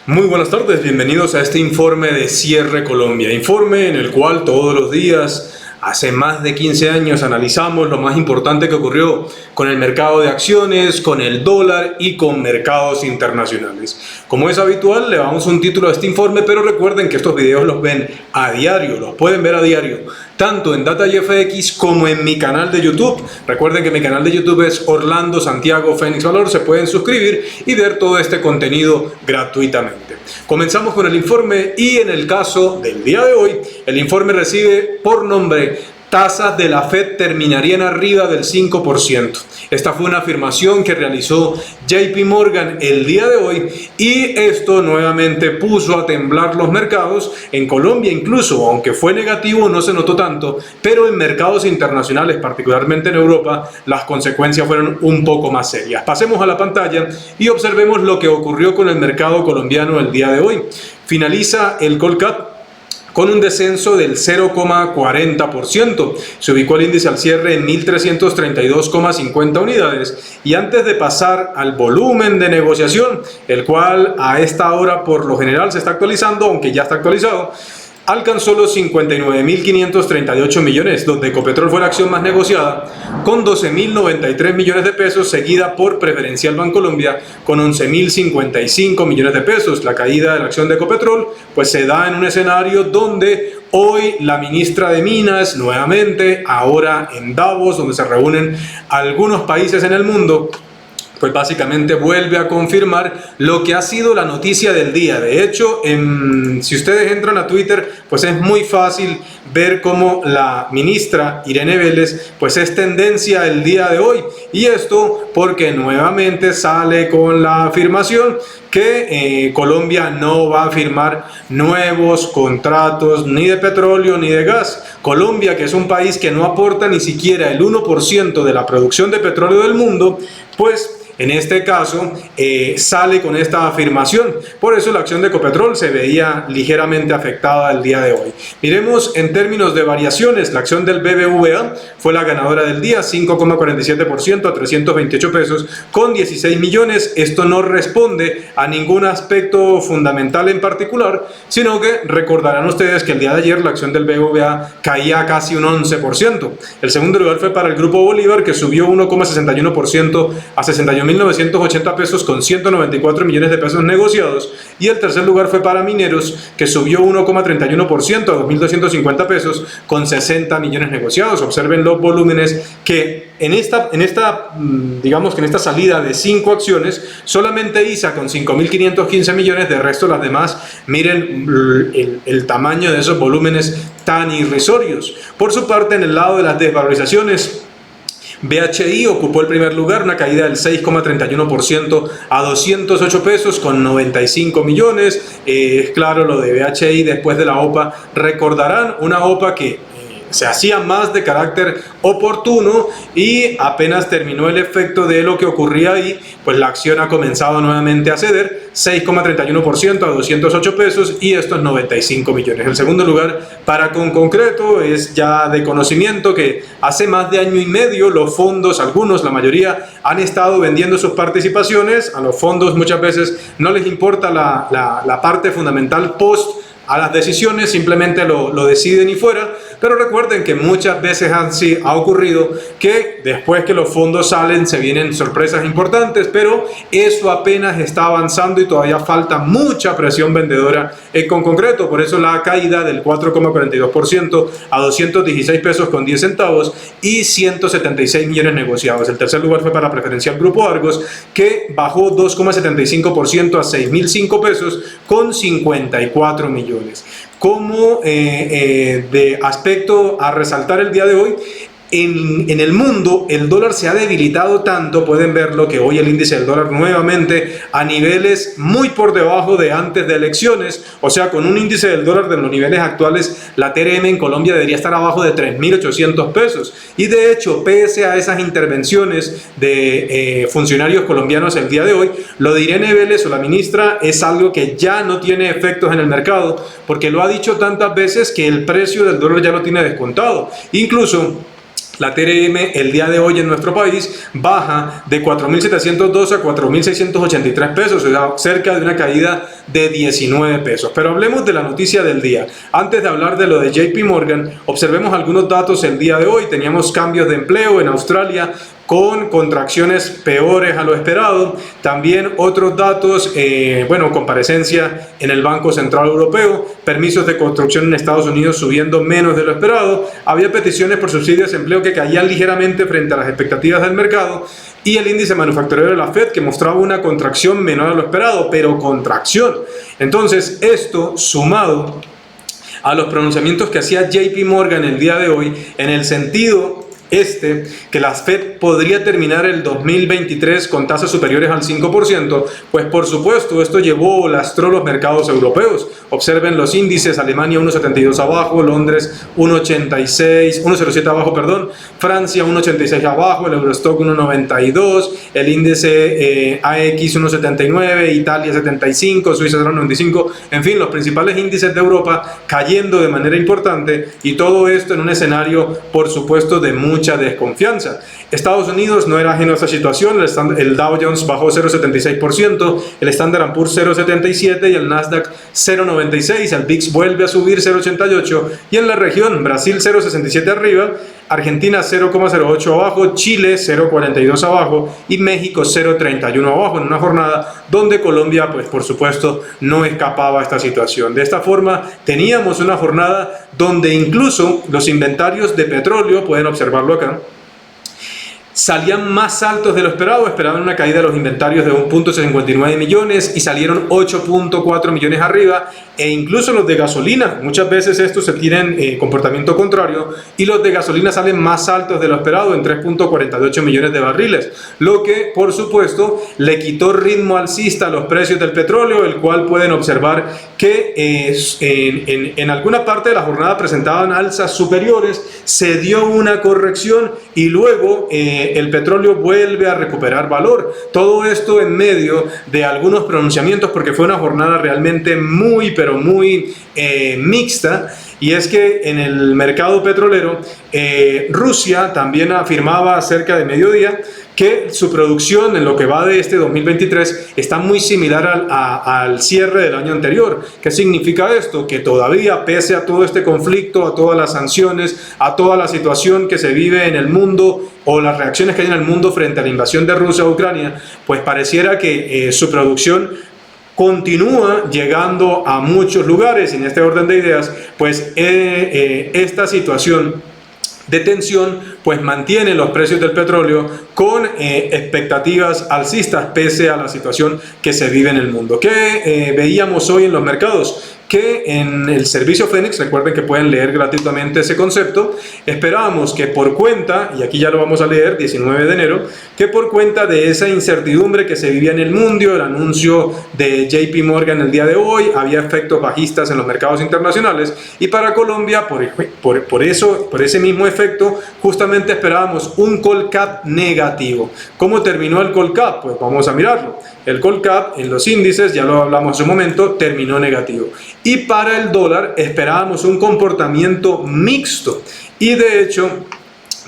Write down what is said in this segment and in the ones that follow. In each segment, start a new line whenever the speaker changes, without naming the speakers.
Muy buenas tardes, bienvenidos a este informe de Cierre Colombia, informe en el cual todos los días, hace más de 15 años, analizamos lo más importante que ocurrió con el mercado de acciones, con el dólar y con mercados internacionales. Como es habitual, le damos un título a este informe, pero recuerden que estos videos los ven a diario, los pueden ver a diario, tanto en DataIFX como en mi canal de YouTube. Recuerden que mi canal de YouTube es Orlando Santiago Fénix Valor, se pueden suscribir y ver todo este contenido gratuitamente. Comenzamos con el informe y en el caso del día de hoy, el informe recibe por nombre tasas de la Fed terminarían arriba del 5%. Esta fue una afirmación que realizó JP Morgan el día de hoy y esto nuevamente puso a temblar los mercados. En Colombia incluso, aunque fue negativo, no se notó tanto, pero en mercados internacionales, particularmente en Europa, las consecuencias fueron un poco más serias. Pasemos a la pantalla y observemos lo que ocurrió con el mercado colombiano el día de hoy. Finaliza el Colcap con un descenso del 0,40%. Se ubicó el índice al cierre en 1.332,50 unidades. Y antes de pasar al volumen de negociación, el cual a esta hora por lo general se está actualizando, aunque ya está actualizado, alcanzó los 59.538 millones, donde Ecopetrol fue la acción más negociada, con 12.093 millones de pesos, seguida por Preferencial Bancolombia, con 11.055 millones de pesos. La caída de la acción de Ecopetrol pues se da en un escenario donde hoy la ministra de Minas, nuevamente, ahora en Davos, donde se reúnen algunos países en el mundo, pues básicamente vuelve a confirmar lo que ha sido la noticia del día. De hecho, si ustedes entran a Twitter, pues es muy fácil ver cómo la ministra Irene Vélez pues es tendencia el día de hoy. Y esto porque nuevamente sale con la afirmación que Colombia no va a firmar nuevos contratos ni de petróleo ni de gas. Colombia, que es un país que no aporta ni siquiera el 1% de la producción de petróleo del mundo, pues en este caso sale con esta afirmación. Por eso la acción de Ecopetrol se veía ligeramente afectada el día de hoy. Miremos en términos de variaciones. La acción del BBVA fue la ganadora del día, 5,47% a 328 pesos con 16 millones. Esto no responde a ningún aspecto fundamental en particular, sino que recordarán ustedes que el día de ayer la acción del BBVA caía casi un 11%. El segundo lugar fue para el Grupo Bolívar, que subió 1,61% a 61.980 pesos con 194 millones de pesos negociados, y el tercer lugar fue para Mineros, que subió 1,31% a 2.250 pesos con 60 millones negociados. Observen los volúmenes que en esta salida de 5 acciones, solamente ISA con 5.515 millones, de resto las demás, miren el tamaño de esos volúmenes tan irrisorios. Por su parte, en el lado de las desvalorizaciones, BHI ocupó el primer lugar, una caída del 6,31% a 208 pesos con 95 millones. Es claro, lo de BHI después de la OPA, recordarán una OPA que se hacía más de carácter oportuno y apenas terminó el efecto de lo que ocurría ahí, pues la acción ha comenzado nuevamente a ceder, 6,31% a 208 pesos y estos 95 millones. El segundo lugar para Concreto es ya de conocimiento que hace más de año y medio los fondos, algunos, la mayoría, han estado vendiendo sus participaciones. A los fondos muchas veces no les importa la parte fundamental post a las decisiones, simplemente lo deciden y fuera. Pero recuerden que muchas veces así ha ocurrido que después que los fondos salen se vienen sorpresas importantes, pero eso apenas está avanzando y todavía falta mucha presión vendedora con Concreto. Por eso la caída del 4,42% a 216 pesos con 10 centavos y 176 millones negociados. El tercer lugar fue para Preferencial Grupo Argos, que bajó 2,75% a 6.005 pesos con 54 millones. Como de aspecto a resaltar el día de hoy, en el mundo el dólar se ha debilitado tanto, pueden verlo, que hoy el índice del dólar nuevamente a niveles muy por debajo de antes de elecciones. O sea, con un índice del dólar de los niveles actuales, la TRM en Colombia debería estar abajo de 3.800 pesos. Y de hecho, pese a esas intervenciones de funcionarios colombianos el día de hoy, lo de Irene Vélez o la ministra es algo que ya no tiene efectos en el mercado, porque lo ha dicho tantas veces que el precio del dólar ya lo tiene descontado. Incluso La TRM el día de hoy en nuestro país baja de 4.712 a 4.683 pesos, o sea, cerca de una caída de 19 pesos. Pero hablemos de la noticia del día. Antes de hablar de lo de JP Morgan, observemos algunos datos el día de hoy. Teníamos cambios de empleo en Australia con contracciones peores a lo esperado. También otros datos, comparecencia en el Banco Central Europeo, permisos de construcción en Estados Unidos subiendo menos de lo esperado, había peticiones por subsidios de empleo que caían ligeramente frente a las expectativas del mercado, y el índice manufacturero de la Fed que mostraba una contracción menor a lo esperado, pero contracción. Entonces, esto sumado a los pronunciamientos que hacía JP Morgan el día de hoy en el sentido que la Fed podría terminar el 2023 con tasas superiores al 5%, pues por supuesto esto lastró los mercados europeos. Observen los índices: Alemania 1.72 abajo, Londres 1.07 abajo, Francia 1.86 abajo, el Eurostock 1.92, el índice AX 1.79, Italia 75, Suiza 0.95, en fin, los principales índices de Europa cayendo de manera importante, y todo esto en un escenario, por supuesto, de mucha desconfianza. Estados Unidos no era ajeno a esta situación. El Dow Jones bajó 0.76%, el Standard & Poor's 0.77% y el Nasdaq 0.96%. El VIX vuelve a subir 0.88%, y en la región Brasil 0.67 arriba, Argentina 0.08 abajo, Chile 0.42 abajo y México 0.31 abajo, en una jornada donde Colombia, pues por supuesto, no escapaba a esta situación. De esta forma, teníamos una jornada donde incluso los inventarios de petróleo, pueden observarlo acá, salían más altos de lo esperado. Esperaban una caída de los inventarios de 1.59 millones y salieron 8.4 millones arriba, e incluso los de gasolina, muchas veces estos se tienen comportamiento contrario, y los de gasolina salen más altos de lo esperado en 3.48 millones de barriles, lo que por supuesto le quitó ritmo alcista a los precios del petróleo, el cual pueden observar que en alguna parte de la jornada presentaban alzas superiores, se dio una corrección y luego el petróleo vuelve a recuperar valor. Todo esto en medio de algunos pronunciamientos, porque fue una jornada realmente muy mixta, y es que en el mercado petrolero Rusia también afirmaba cerca de mediodía que su producción en lo que va de este 2023 está muy similar al cierre del año anterior. ¿Qué significa esto? Que todavía, pese a todo este conflicto, a todas las sanciones, a toda la situación que se vive en el mundo o las reacciones que hay en el mundo frente a la invasión de Rusia a Ucrania, pues pareciera que su producción continúa llegando a muchos lugares. En este orden de ideas, pues esta situación de tensión pues mantiene los precios del petróleo con expectativas alcistas pese a la situación que se vive en el mundo. ¿Qué veíamos hoy en los mercados? Que en el servicio Fénix, recuerden que pueden leer gratuitamente ese concepto, esperábamos que por cuenta, y aquí ya lo vamos a leer, 19 de enero, que por cuenta de esa incertidumbre que se vivía en el mundo, el anuncio de JP Morgan el día de hoy, había efectos bajistas en los mercados internacionales, y para Colombia, por ese mismo efecto, justamente esperábamos un call cap negativo. ¿Cómo terminó el call cap? Pues vamos a mirarlo. El call cap en los índices, ya lo hablamos hace un momento, terminó negativo. Y para el dólar esperábamos un comportamiento mixto, y de hecho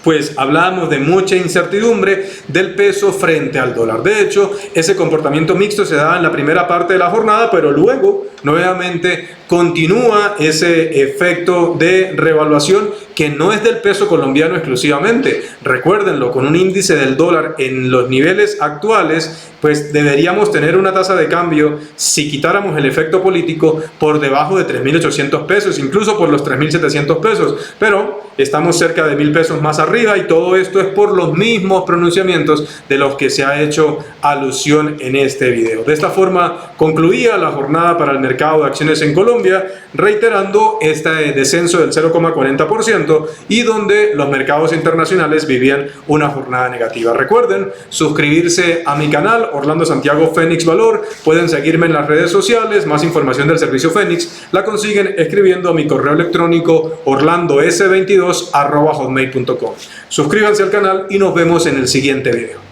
pues hablábamos de mucha incertidumbre del peso frente al dólar. De hecho, ese comportamiento mixto se daba en la primera parte de la jornada, pero luego nuevamente continúa ese efecto de revaluación que no es del peso colombiano exclusivamente. Recuérdenlo, con un índice del dólar en los niveles actuales, pues deberíamos tener una tasa de cambio, si quitáramos el efecto político, por debajo de 3.800 pesos, incluso por los 3.700 pesos, pero estamos cerca de 1.000 pesos más arriba, y todo esto es por los mismos pronunciamientos de los que se ha hecho alusión en este video. De esta forma concluía la jornada para el mercado de acciones en Colombia, reiterando este descenso del 0,40%, y donde los mercados internacionales vivían una jornada negativa. Recuerden suscribirse a mi canal Orlando Santiago Fénix Valor, pueden seguirme en las redes sociales. Más información del servicio Fénix la consiguen escribiendo a mi correo electrónico orlandos22@hotmail.com. Suscríbanse al canal y nos vemos en el siguiente video.